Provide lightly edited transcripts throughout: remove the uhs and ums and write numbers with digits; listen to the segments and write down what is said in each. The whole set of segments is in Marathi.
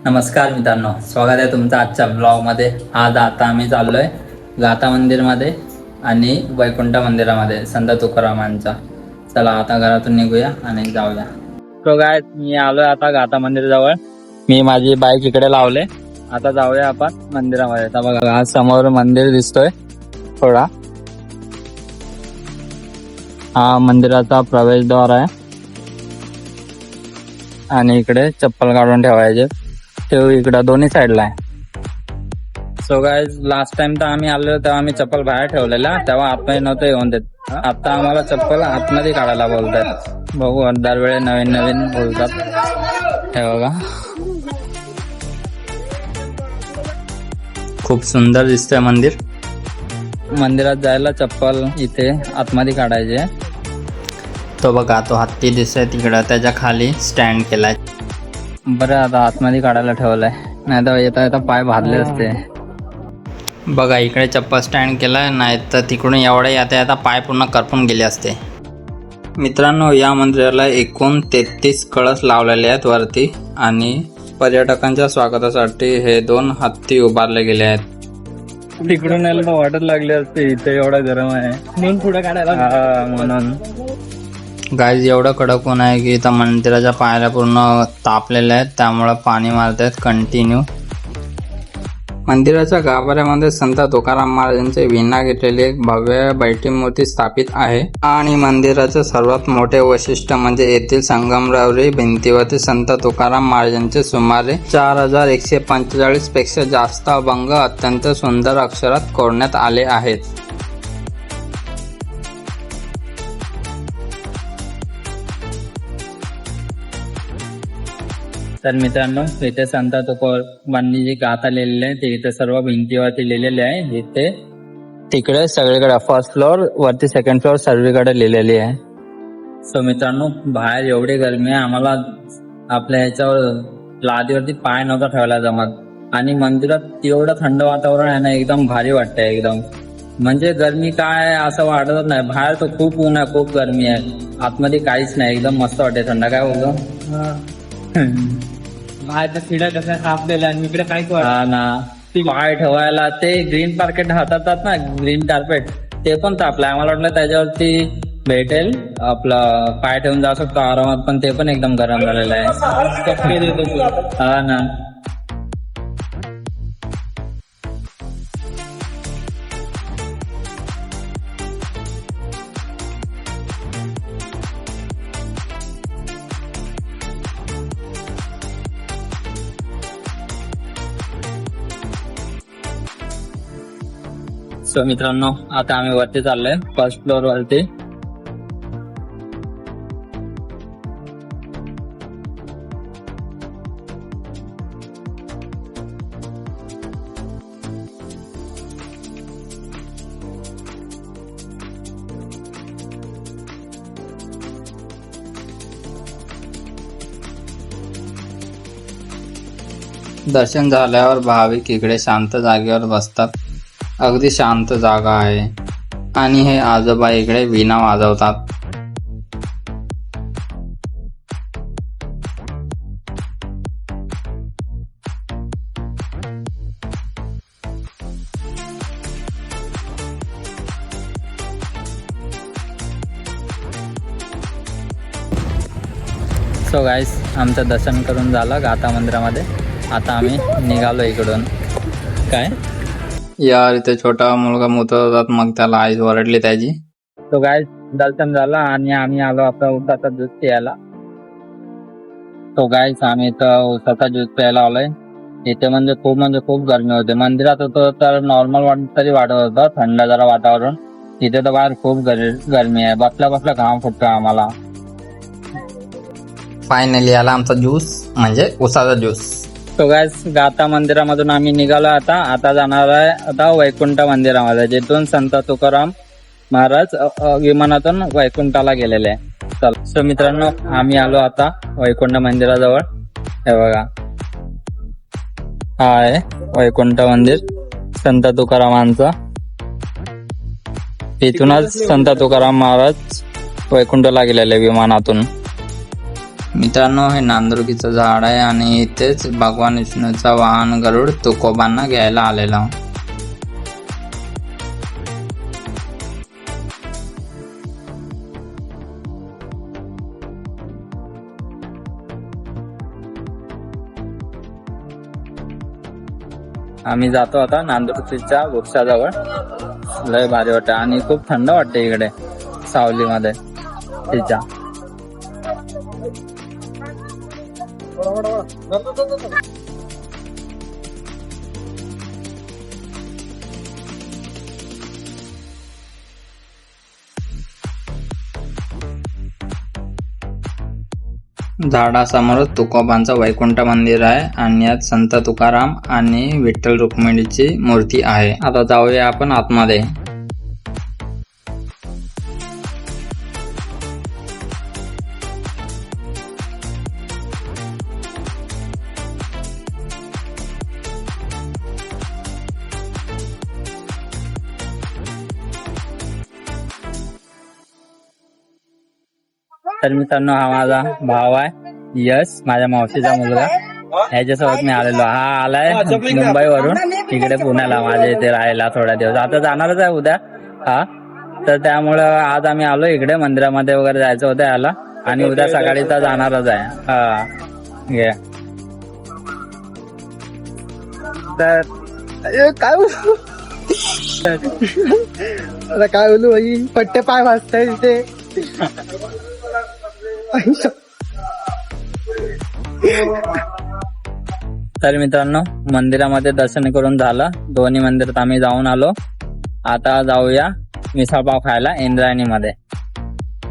नमस्कार मित्रांनो, स्वागत आहे तुमचं आजच्या ब्लॉगमध्ये. आज आता आम्ही चाललोय गाथा मंदिरमध्ये आणि वैकुंठ मंदिरामध्ये संत तुकारामांचा. चला आता घरातून निघूया आणि जाऊया. तो गाय मी आलोय आता गाथा मंदिर जवळ. मी माझी बाईक इकडे लावले. आता जाऊया आपण मंदिरामध्ये. आता बघा आज समोर मंदिर दिसतोय थोडा. हा मंदिराचा प्रवेशद्वार आहे आणि इकडे चप्पल काढून ठेवायचे. तो इकडं दोन्ही साईडला आहे. सो गाइस, लास्ट टाइम तर आम्ही आलो तेव्हा आम्ही चप्पल बाहेर ठेवलेला, तेव्हा आतमध्ये नव्हतं येऊन देत. आता आम्हाला चप्पल आतमध्ये काढायला बोलतात. बघू, दरवेळी नवीन नवीन बोलतात. हे बघा, खूप सुंदर दिसतंय मंदिर. मंदिरात जायला चप्पल इथे आतमध्ये काढायचे. तो बघा, तो हत्ती दिसतोय तिकडं, त्याच्या खाली स्टँड केलाय. बरं, आता आतमध्ये काढायला ठेवलंय, नाही तर येता येता पाय भाजले असते. बघा, इकडे चप्पल स्टँड केलाय, नाही तर तिकडून एवढे येता पाय पूर्ण करपून गेले असते. मित्रांनो, या मंदिराला एकूण 33 कळस लावलेले आहेत वरती आणि पर्यटकांच्या स्वागतासाठी हे 2 हत्ती उभारले गेले आहेत. तिकडून यायला वाटत लागले असते, इथे एवढा गरम आहे म्हणून पुढे काढायला. म्हणून गाईज, एवढं कडक ऊन आहे की इथं मंदिराच्या पायऱ्या पूर्ण तापलेल्या आहेत, त्यामुळं पाणी मारतात कंटिन्यू. मंदिराच्या गाभाऱ्यामध्ये संत तुकाराम महाराजांचे विणा घेतलेली एक भव्य बैठी मूर्ती स्थापित आहे आणि मंदिराचे सर्वात मोठे वैशिष्ट्य म्हणजे येथील संगमरवरी भिंतीवरती संत तुकाराम महाराजांचे सुमारे 4145 पेक्षा जास्त अभंग अत्यंत सुंदर अक्षरात कोरण्यात आले आहेत. तर मित्रांनो, इथे संत तुकारामांनी जी गाथा लिहिलेली आहे ते इथे सर्व भिंतीवरती लिहिलेली आहे. इथे तिकडे सगळीकडे फर्स्ट फ्लोअर वरती सेकंड फ्लोअर सर्वीकडे लिहिलेली आहे. सो मित्रांनो, बाहेर एवढी गरमी आहे, आम्हाला आपल्या ह्याच्यावर लादीवरती पाय नव्हता ठेवायला जमत आणि मंदिरात एवढं थंड वातावरण आहे ना, एकदम भारी वाटतंय. एकदम म्हणजे गरमी काय असं वाटतच नाही. बाहेर तर खूप ऊन आहे, खूप गरमी आहे, आतमध्ये काहीच नाही, एकदम मस्त वाटते थंड. काय बोलतो, बाहेरच्या सीड्या कशा कापलेल्या आणि इकडे काहीच वाटत ना. पाय ठेवायला ते ग्रीन कार्पेट हातात ना, ग्रीन कार्पेट, ते पण तापलंय. आम्हाला वाटलं त्याच्यावरती भेटेल आपलं पाय ठेवून जाऊ शकतो आरामात, पण ते पण एकदम गरम झालेलं आहे. हा ना. सो मित्रांनो, आता आम्ही वरती चाललोय फर्स्ट फ्लोअर वरती. दर्शन झाल्यावर भाविक इकडे शांत जागेवर बसतात. अगदी शांत जागा आहे आणि हे आजोबा इकडे वीणा वाजवतात. सो गाईस, आमचं दर्शन करून झालं गाथा मंदिरामध्ये. आता आम्ही निघालो इकडून. काय यार, इथे छोटा मुलगा मुतत होता, मग त्याला आई ओरडली त्याची. तो गाईस, दर्शन झालं आणि आम्ही आलो आपला उसाचा ज्यूस प्यायला. तो गाईस, आम्ही इथं उसाचा ज्यूस प्यायला आलोय. इथे म्हणजे खूप गरमी होते. मंदिरात होतो तर नॉर्मल तरी वाटत होतं, थंड जरा वातावरण. इथे तर बाहेर खूप गरमी आहे, बसल्या घाम फुटतो आम्हाला. फायनली आला आमचा ज्यूस, म्हणजे उसाचा ज्यूस. तो गाइस, गाथा मंदिरामधून आम्ही निघालो. आता जाणार आहे आता वैकुंठ मंदिरामध्ये, जिथून संत तुकाराम महाराज विमानातून वैकुंठाला गेलेले आहे. चल, सो मित्रांनो, आम्ही आलो आता वैकुंठ मंदिराजवळ. हे बघा, हा आहे वैकुंठ मंदिर संत तुकारामांचा. इथूनच संत तुकाराम महाराज वैकुंठला गेलेले विमानातून. मित्रांनो, हे नांदुरकीचं झाड आहे आणि इथेच भगवान विष्णूचा वाहन गरुड तुकोबांना घ्यायला आलेला. आम्ही जातो आता नांदुरकीच्या वृक्षाजवळ. लय भारी वाटतं आणि खूप थंड वाटते इकडे सावलीमध्ये तिच्या. झाडासमोर तुकोबांचं वैकुंठ मंदिर आहे आणि यात संत तुकाराम आणि विठ्ठल रुक्मिणीची मूर्ती आहे. आता जाऊया आपण आतमध्ये. तर मित्रांनो, हा माझा भाव आहे यश, माझ्या मावशीचा मुलगा. ह्याच्यासोबत मी आलेलो. हा आलाय मुंबईवरून इकडे पुण्याला माझ्या इथे राहायला थोड्या दिवस. आता जाणारच आहे उद्या. हा, तर त्यामुळं आज आम्ही आलो इकडे. मंदिरामध्ये वगैरे जायचं होतं याला आणि उद्या सकाळी तर जाणारच आहे. हा घे. तर काय आता काय बोलू भाई, पट्टे पाय वाजताय तिथे. तर मित्रांनो, मंदिरामध्ये दर्शन करून झालं. दोन्ही मंदिरात आम्ही जाऊन आलो. आता जाऊया मिसळपाव खायला इंद्रायणीमध्ये.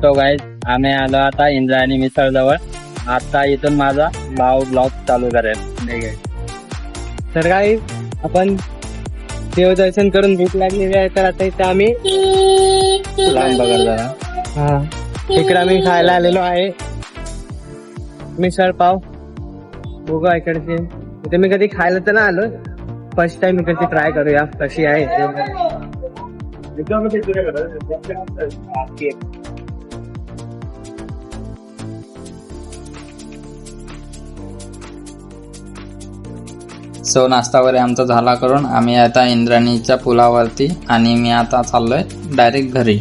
तो गाईज, आम्ही आलो आता इंद्रायणी मिसळ जवळ. आता इथून माझा भाव ब्लॉग चालू करेल. तर काय, आपण देवदर्शन करून भूक लागलेली आहे, तर आता इथे आम्ही लांब बघा जरा. हा इकडे आम्ही खायला आलेलो आहे मिसळ पाव. बघा इकडचे. इथे मी कधी खायला तर नाही आलो, फर्स्ट टाइम इकडची ट्राय करूया कशी आहे. सो नाश्ता वगैरे आमचा झाला करून आम्ही आता इंद्रायणीच्या पुलावरती आणि मी आता चाललोय डायरेक्ट घरी.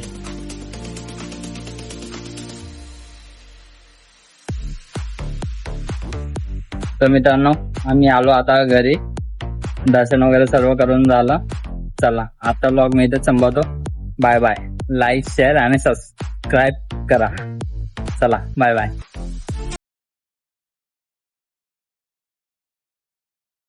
तर मित्रांनो, आम्ही आलो आता घरी. दर्शन वगैरे सर्व करून झालं. चला आता ब्लॉग मी इथे संपवतो. Bye bye. लाईक, शेअर आणि सबस्क्राईब करा. चला बाय बाय.